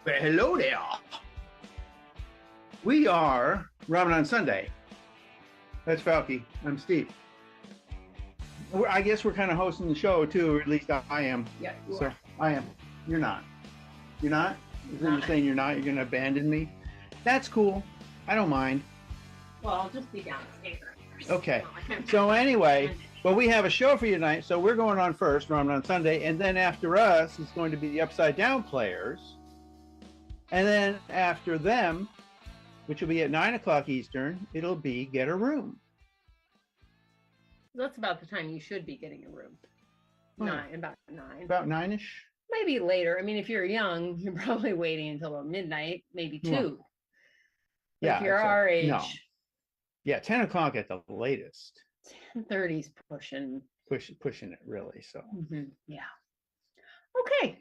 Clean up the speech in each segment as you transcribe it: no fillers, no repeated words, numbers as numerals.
Well, hello there. We are Ramen on Sunday. That's Falky. I'm Steve. I guess we're kind of hosting the show too, or at least I am. Yeah, you So are. I am. You're not. You're not? Is that you're saying you're not? You're going to abandon me? That's cool. I don't mind. Well, I'll just be downstairs. Okay. So anyway, well, we have a show for you tonight. So we're going on first, Ramen on Sunday, and then after us is going to be the Upside Down Players, and then after them, which will be at 9 o'clock Eastern, it'll be Get a Room. That's about the time you should be getting a room. About 9. About 9-ish? Maybe later. I mean, if you're young, you're probably waiting until about midnight, maybe 2. Well, yeah, if you're our age, no. Yeah, 10 o'clock at the latest. 10:30's pushing Pushing it really. So yeah. Okay.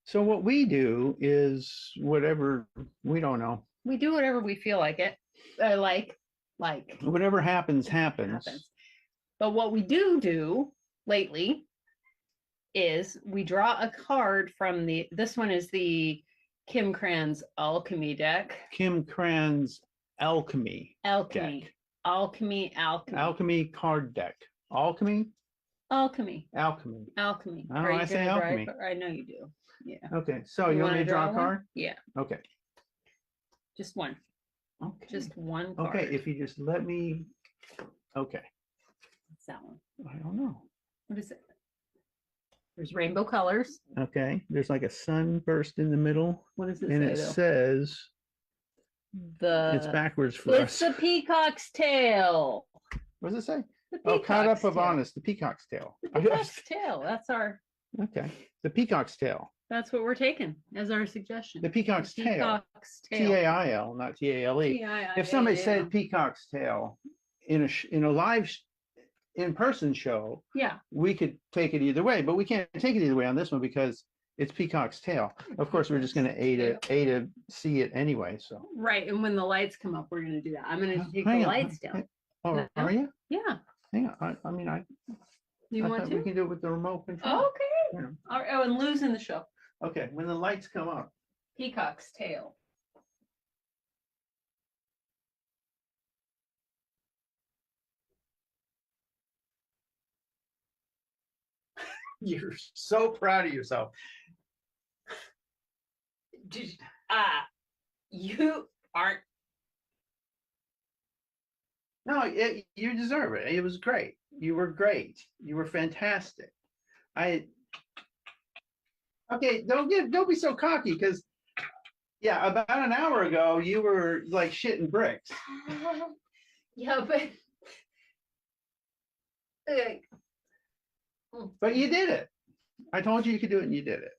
So what we do is whatever, we don't know. We do whatever we feel like it. Like whatever happens. But what we do lately is we draw a card from this one is the Kim Cran's Alchemy deck. Kim Cran's Alchemy deck. Alchemy card deck. Alchemy. I say alchemy. I know you do. Yeah. Okay. So you want me to draw a card? Yeah. Okay. Just one. Okay. Just one card. Okay. If you just let me. Okay. What's that one? I don't know. What is it? There's rainbow colors. Okay. There's like a sunburst in the middle. What does it and say? And it says. It's backwards for us. It's the peacock's tail. What does it say? Caught up of honest, the peacock's tail. The peacock's tail. That's our. Okay. The peacock's tail. That's what we're taking as our suggestion. The peacock's tail. T-A-I-L, not T-A-L-E. If somebody said peacock's tail in a live in-person show, yeah, we could take it either way, but we can't take it either way on this one because it's peacock's tail. Of course, we're just going to A to see it anyway. So right, and when the lights come up, we're going to do that. I'm going to take the lights down. Oh, are you? Yeah. Hang on. I mean, you want to? We can do it with the remote control. Okay. Yeah. Oh, and Lou's in the show. Okay, when the lights come up. Peacock's tail. You're so proud of yourself. You aren't. No, you deserve it. It was great. You were great. You were fantastic. Okay, don't be so cocky because yeah, about an hour ago you were like shitting bricks. Yeah, but but you did it. I told you could do it and you did it.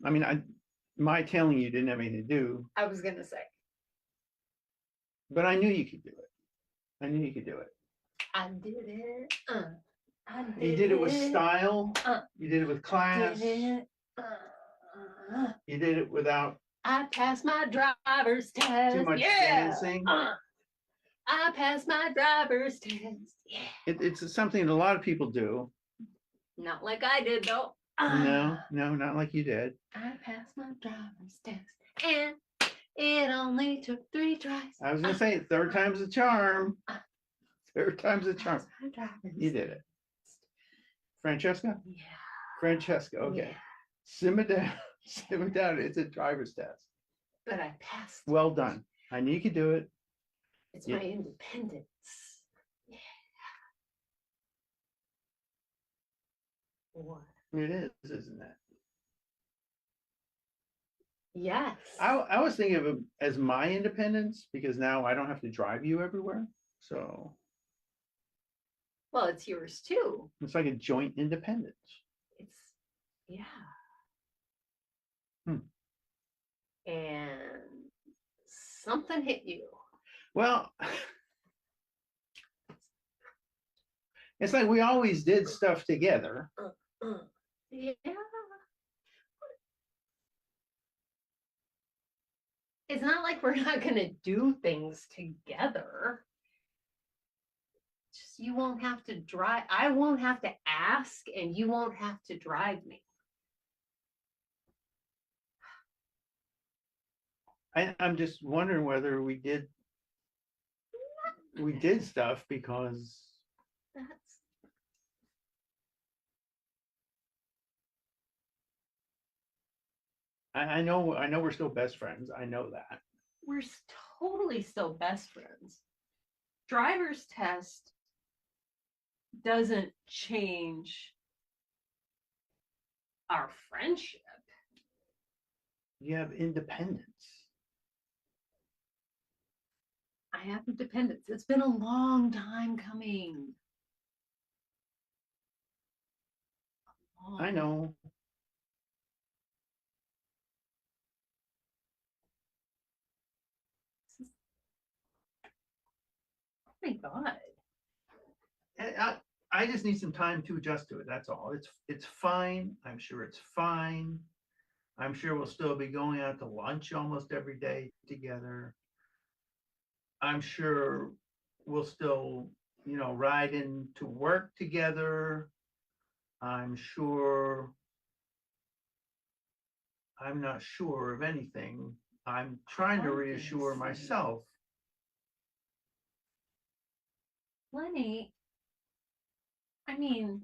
I mean, my telling you didn't have anything to do. I was gonna say. But I knew you could do it. I knew you could do it. I did it. You did it with style. You did it with class. You did it without. I passed my driver's test. Too much dancing. I passed my driver's test. Yeah. It's something that a lot of people do. Not like I did though. No, not like you did. I passed my driver's test, and it only took 3 tries. I was gonna say third time's a charm. Third time's a charm. You did it. Francesca? Yeah. Francesca, okay. Yeah. Simmer down. Simmer down. It's a driver's test. But I passed. Well done. I knew you could do it. It's my independence. Yeah. What? It is, isn't it? Yes. I was thinking of it as my independence because now I don't have to drive you everywhere. So. Well, it's yours too. It's like a joint independence. Yeah. And something hit you. Well, it's like we always did stuff together. Yeah. It's not like we're not going to do things together. Just you won't have to drive. I won't have to ask, and you won't have to drive me. I'm just wondering whether we did stuff because That's I know we're still best friends. I know that. we're totally still best friends. Driver's test doesn't change our friendship. You have independence. I have independence. It's been a long time coming. I know. Oh my God. I just need some time to adjust to it. That's all. It's fine. I'm sure it's fine. I'm sure we'll still be going out to lunch almost every day together. I'm sure we'll still, ride into work together. I'm sure I'm not sure of anything. I'm trying to reassure myself. Lenny, I mean,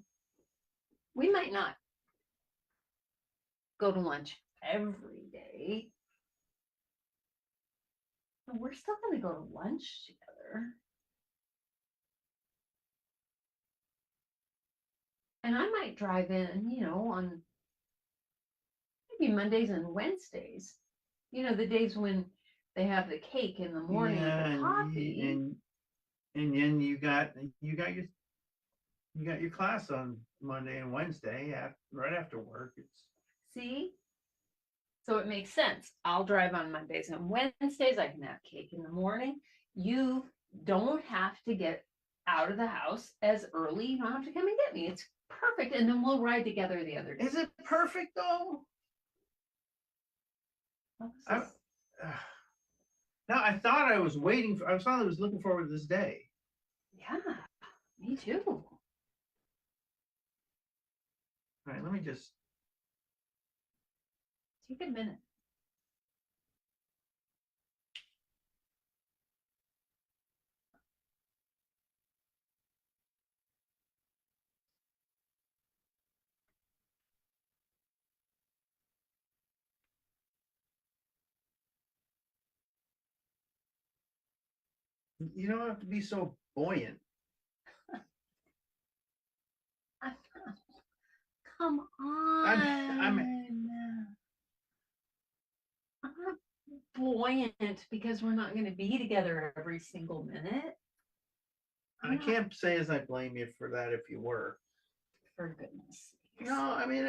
we might not go to lunch every day, but we're still going to go to lunch together. And I might drive in, on maybe Mondays and Wednesdays, the days when they have the cake in the morning with Yeah, the coffee. and then you got your class on Monday and Wednesday right after work. It's See? So it makes sense. I'll drive on Mondays and Wednesdays. I can have cake in the morning. You don't have to get out of the house as early. You don't have to come and get me. It's perfect. And then we'll ride together the other day. is it perfect though? I, no, I thought I was waiting for. I thought I was looking forward to this day. Yeah, me too. All right, let me just. Take a minute. You don't have to be so buoyant. Come on. I'm not buoyant because we're not going to be together every single minute. I can't say as I blame you for that if you were. For goodness sakes. No, I mean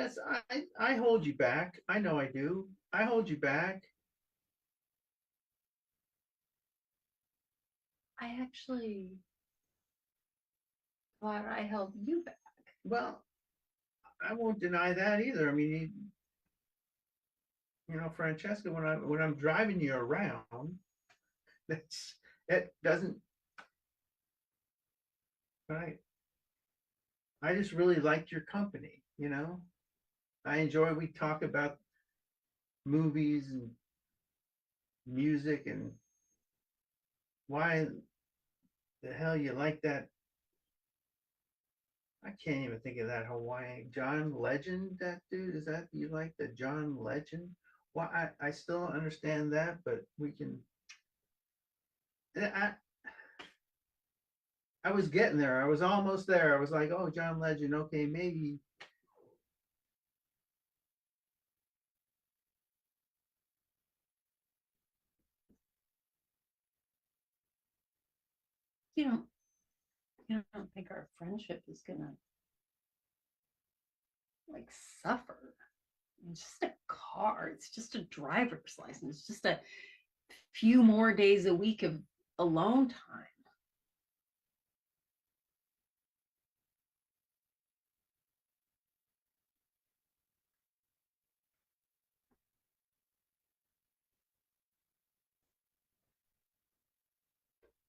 I hold you back. I know I do. I hold you back. I actually thought I held you back. Well, I won't deny that either. I mean, Francesca, when I'm driving you around, it doesn't. Right. I just really liked your company. I enjoy. We talk about movies and music and why the hell you like that. I can't even think of that Hawaiian John Legend. That dude, is that you like the John Legend? Well, I still don't understand that, but we can. I was getting there. I was almost there. I was like, oh, John Legend. Okay, maybe. You don't think our friendship is gonna like suffer? It's just a car. It's just a driver's license. It's just a few more days a week of alone time.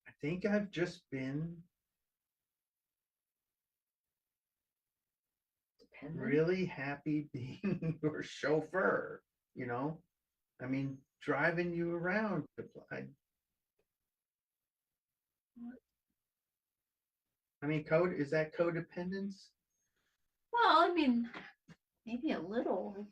I think I've just been Dependent. really happy being your chauffeur. I mean, driving you around. I mean, is that codependence? Well, I mean, maybe a little.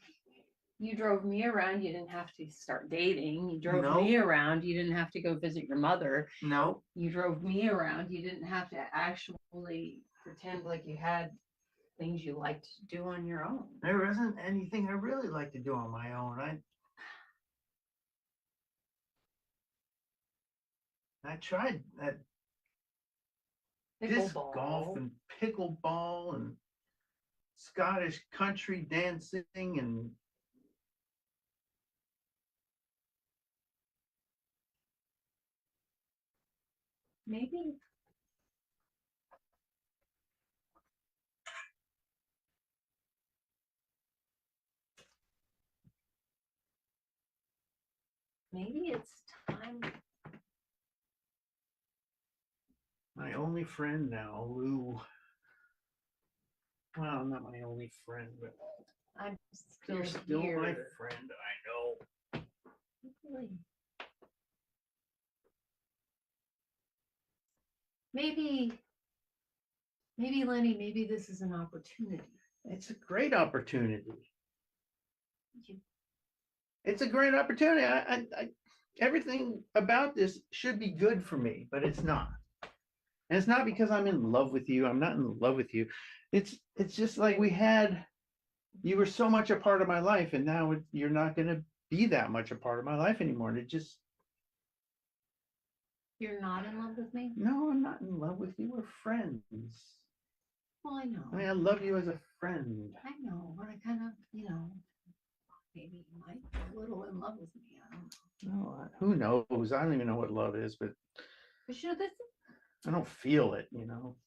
You drove me around, you didn't have to start dating. You drove me around, you didn't have to go visit your mother. No. You drove me around, you didn't have to actually pretend like you had things you liked to do on your own. There isn't anything I really like to do on my own. I tried that disc golf and pickleball and Scottish country dancing and Maybe it's time. My only friend now, Lou. Well, not my only friend, but I'm you're still here. my friend. I know. Really? Maybe, Lenny, maybe this is an opportunity. It's a great opportunity. It's a great opportunity. Everything about this should be good for me, but it's not. And it's not because I'm in love with you. I'm not in love with you. It's just like you were so much a part of my life, and now you're not going to be that much a part of my life anymore. And You're not in love with me? No, I'm not in love with you. We're friends. Well, I know. I mean, I love you as a friend. I know, but I kind of, maybe you might be a little in love with me. I don't know. No, who knows? I don't even know what love is, but this. I don't feel it, I know.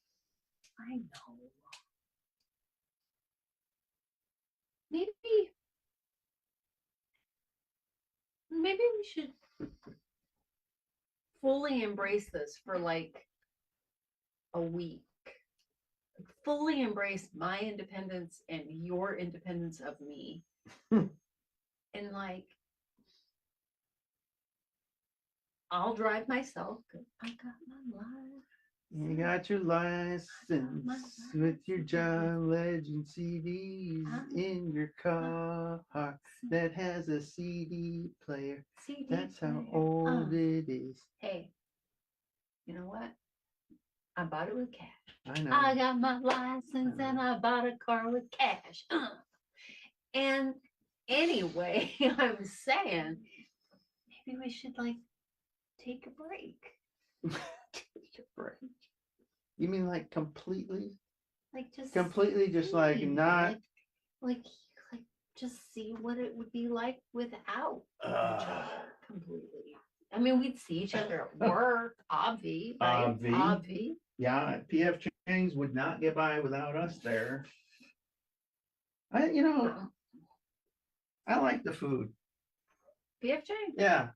Maybe we should fully embrace this for like a week. Fully embrace my independence and your independence of me. And like, I'll drive myself. I got my life. You got your license with your John Legend CDs in your car that has a CD player. That's how old it is. Hey, you know what? I bought it with cash. I know. I got my license and I bought a car with cash. And anyway, I'm saying maybe we should like take a break. Take a break. You mean like completely? Like just completely, just like not like just see what it would be like without each other completely. I mean, we'd see each other at work, obvi, right? Obvi. Yeah, PF Chang's would not get by without us there. I like the food. PF Chang? Yeah.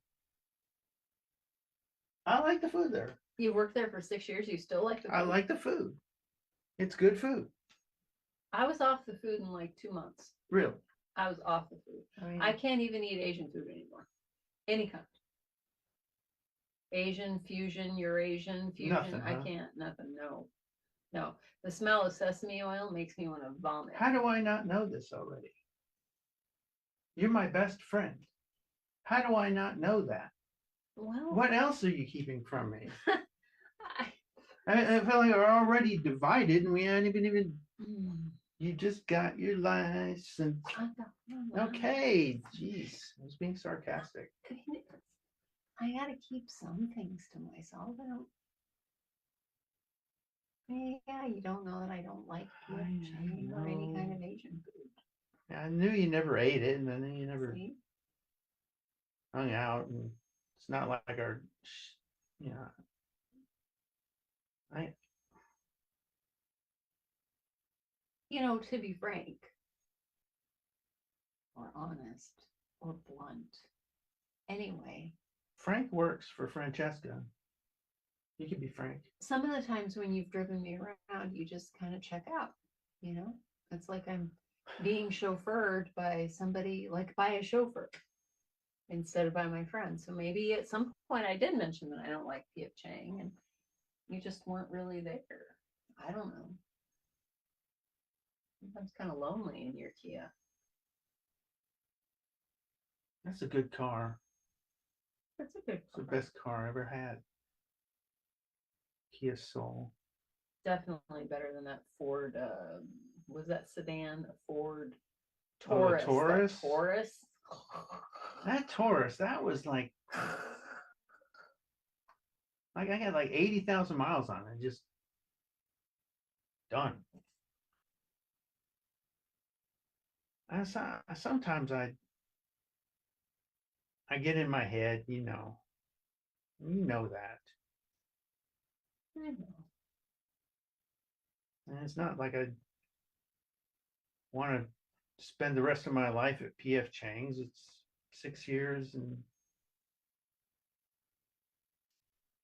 I like the food there. You worked there for 6 years, you still like the food? I like the food. It's good food. I was off the food in like 2 months. Really? I was off the food. I can't even eat Asian food anymore. Any kind. Asian, fusion, Eurasian, fusion. Nothing, I can't, nothing, no. The smell of sesame oil makes me want to vomit. How do I not know this already? You're my best friend. How do I not know that? Well, what else are you keeping from me? I feel like we're already divided and we haven't even you just got your license. Okay, jeez, I was being sarcastic. I gotta keep some things to myself. Yeah, you don't know that I don't like PF or any kind of Asian food. Yeah, I knew you never ate it, and then you never hung out, and it's not like our, to be frank, or honest, or blunt. Anyway. Frank works for Francesca. You can be frank. Some of the times when you've driven me around, you just kind of check out, It's like I'm being chauffeured by somebody, like by a chauffeur. instead of by my friends. So maybe at some point I did mention that I don't like P.F. Chang and you just weren't really there. I don't know. Sometimes kind of lonely in your Kia. That's a good car. That's a good It's the car. best car I ever had. Kia Soul. Definitely better than that Ford. Was that sedan? A Ford Oh, the Taurus. Taurus? That Taurus. That Taurus, that was like I got like 80,000 miles on it. Just done. Sometimes I get in my head, you know that. I know. And it's not like I want to spend the rest of my life at PF Chang's. It's 6 years and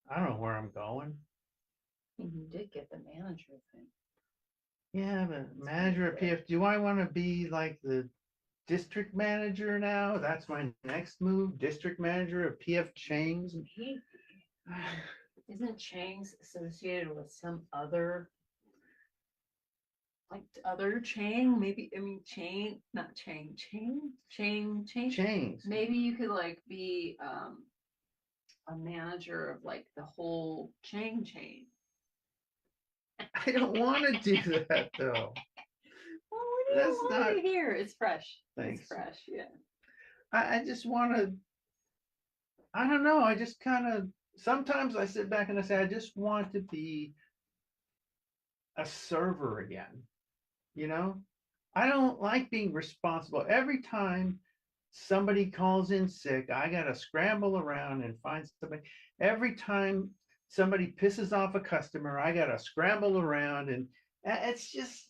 I don't know where I'm going. You did get the manager thing. Yeah, but manager at PF, do I want to be like the district manager now? That's my next move, district manager of PF Chang's. Isn't Chang's associated with some other, like other Chang? Maybe, I mean, Chang, not Chang, Chang. Chang's. Maybe you could like be a manager of like the whole Chang chain. I don't want to do that though. Well, what do you want to hear? It's fresh. Thanks. It's fresh, yeah. I just want to, I don't know. I just kind of, sometimes I sit back and I say, I just want to be a server again. You know, I don't like being responsible. Every time somebody calls in sick, I got to scramble around and find somebody. Every time somebody pisses off a customer, I got to scramble around and it's just,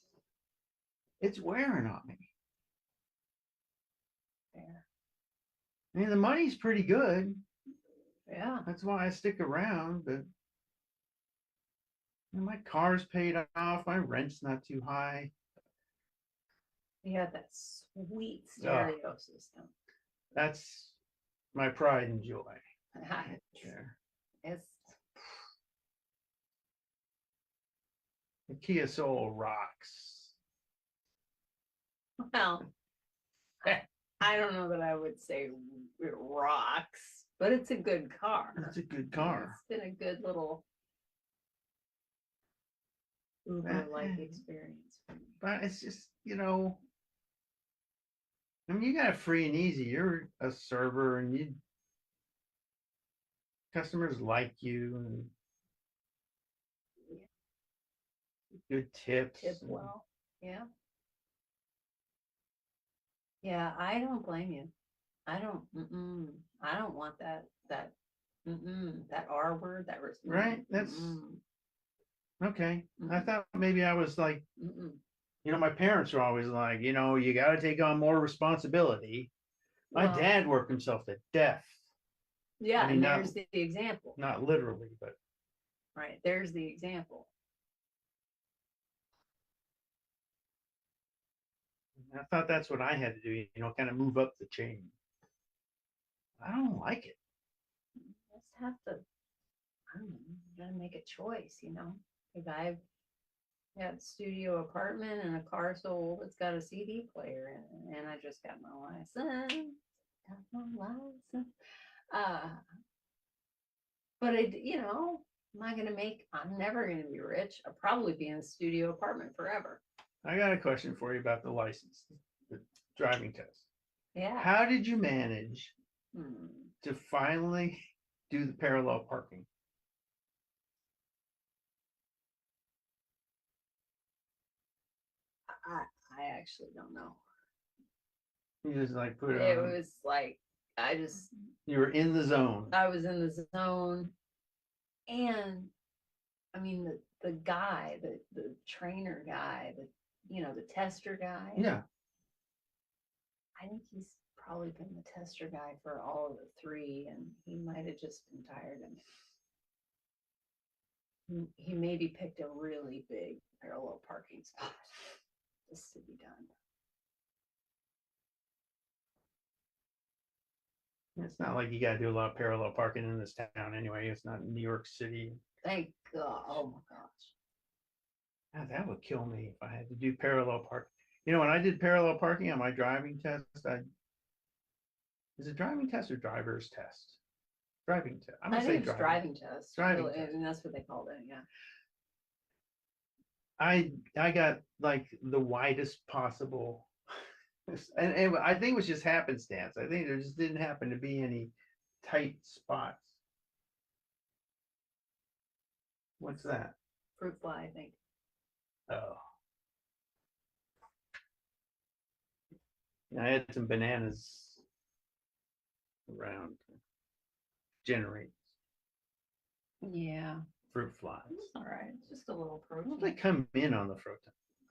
it's wearing on me. Fair. I mean, the money's pretty good. Yeah. That's why I stick around, but my car's paid off, my rent's not too high. You have that sweet stereo system. That's my pride and joy. It's the Kia Soul rocks. Well, I don't know that I would say it rocks, but it's a good car. It's a good car. It's been a good little Uber-like experience. But it's just, I mean, you got it free and easy. You're a server and customers like you and good tips. Tip well, yeah. Yeah, I don't blame you. I don't want that R word, that was right. That's okay. I thought maybe I was like, my parents were always like, you got to take on more responsibility. My dad worked himself to death. Yeah, I mean, and there's the example. Not literally, but right, there's the example. I thought that's what I had to do, kind of move up the chain. I don't like it. You just have to, I don't know, you gotta make a choice, If I've got a studio apartment and a car sold, it's got a CD player in it, and I just got my license. But I'm never gonna be rich. I'll probably be in a studio apartment forever. I got a question for you about the license, the driving test. Yeah. How did you manage to finally do the parallel parking? I actually don't know. You just like put it It on. was like, you were in the zone. I was in the zone. And I mean, the guy, the trainer guy, the tester guy. Yeah. I think he's probably been the tester guy for all of the three, and he might have just been tired and he maybe picked a really big parallel parking spot just to be done. It's not like you got to do a lot of parallel parking in this town anyway. It's not New York City. Thank God. Oh my gosh. God, that would kill me if I had to do parallel park. You know, when I did parallel parking on my driving test, is it driving test or driver's test? Driving test. I'm I gonna say think it's driving test. Driving really, test. and that's what they called it. Yeah. I got like the widest possible, and I think it was just happenstance. I think there just didn't happen to be any tight spots. What's that? Fruit fly, I think. Oh, I had some bananas around. Generate Yeah. fruit flies. It's all right. It's just a little Well, protein. they come in on the fruit,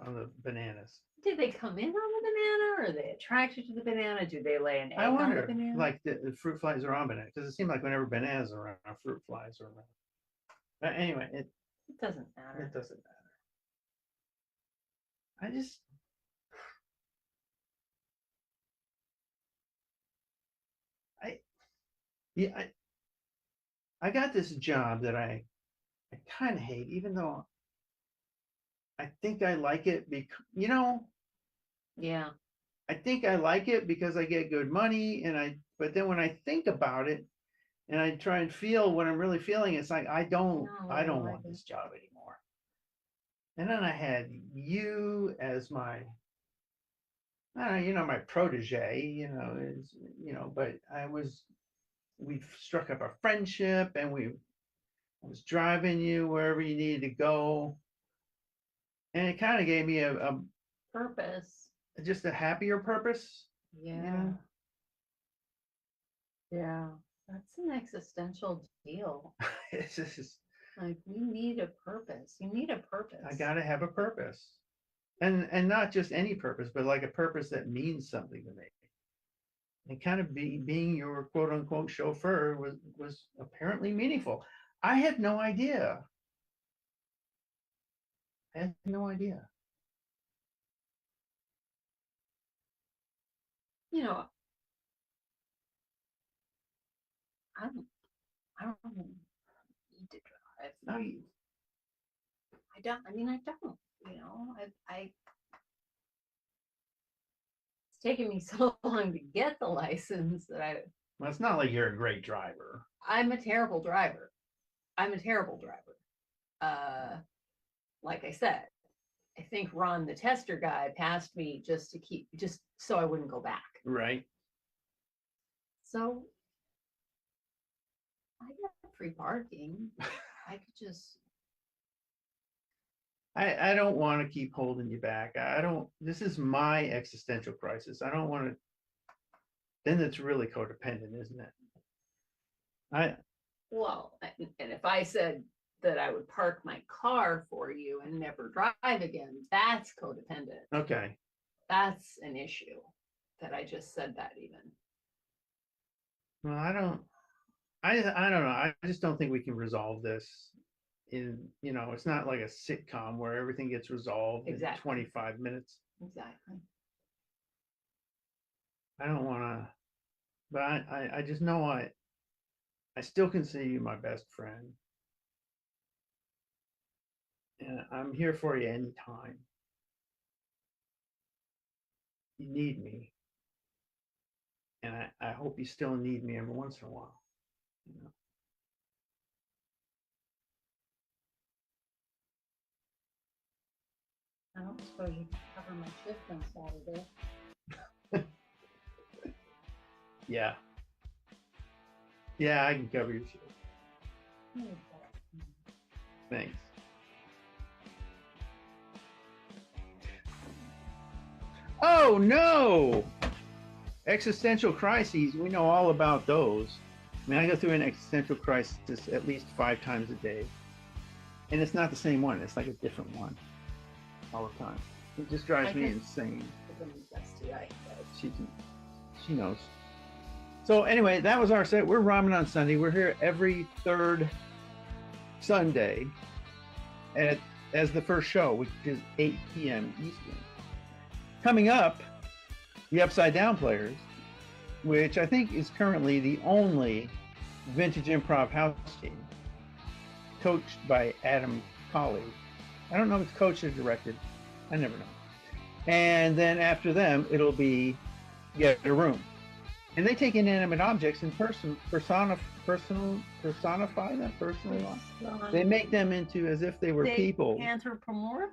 on the bananas. Did they come in on the banana, or are they attracted to the banana? Do they lay an egg I on the wonder, banana? like the fruit flies are on bananas, because it seemed like whenever bananas are around, fruit flies are around. But anyway, It doesn't matter. it doesn't matter. I just, yeah, I got this job that I kind of hate, even though I think I like it because, Yeah. I think I like it because I get good money, but then when I think about it and I try and feel what I'm really feeling, it's like I don't want this job anymore. And then I had you as my, my protege, but we've struck up a friendship, and I was driving you wherever you needed to go. And it kind of gave me a Purpose. just a happier purpose. Yeah. Yeah. That's an existential deal. It's just, Like, we need a purpose. You need a purpose. I gotta have a purpose. And not just any purpose, but like a purpose that means something to me. And kind of being your quote unquote chauffeur was apparently meaningful. I had no idea. I had no idea. I don't need to drive. No, I don't. I mean, I don't. I it's taken me so long to get the license that well, it's not like you're a great driver. I'm a terrible driver. I'm a terrible driver. Like I said, I think Ron, the tester guy, passed me just so I wouldn't go back. Right. So I got free parking. I could just. I don't want to keep holding you back. This is my existential crisis. I don't want to, then it's really codependent, isn't it? Well, and if I said that I would park my car for you and never drive again, that's codependent. Okay. That's an issue that I just said that even. Well, I don't know. I just don't think we can resolve this it's not like a sitcom where everything gets resolved in 25 minutes. Exactly. I don't want to, but I just know I still consider you my best friend. And I'm here for you anytime you need me. And I hope you still need me every once in a while. I don't suppose you can cover my shift on Saturday. Yeah. Yeah, I can cover your shift. Thanks. Oh no! Existential crises, we know all about those. I mean, I go through an existential crisis at least 5 times a day. And it's not the same one, it's like a different one all the time. It just drives me insane. She knows. So anyway, that was our set. We're Ramen on Sunday. We're here every third Sunday as the first show, which is 8 p.m. Eastern. Coming up, the Upside Down Players, which I think is currently the only vintage improv house team, coached by Adam Colley. I don't know if it's coached or directed. I never know. And then after them, it'll be Get a Room. And they take inanimate objects and personify them, personalize. They make them into as if they were people.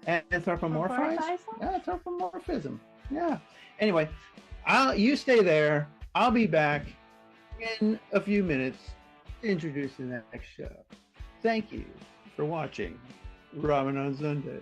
Anthropomorphize? Anthropomorphism. Yeah. Anyway, you stay there. I'll be back in a few minutes introducing the next show. Thank you for watching Ramen on Sunday.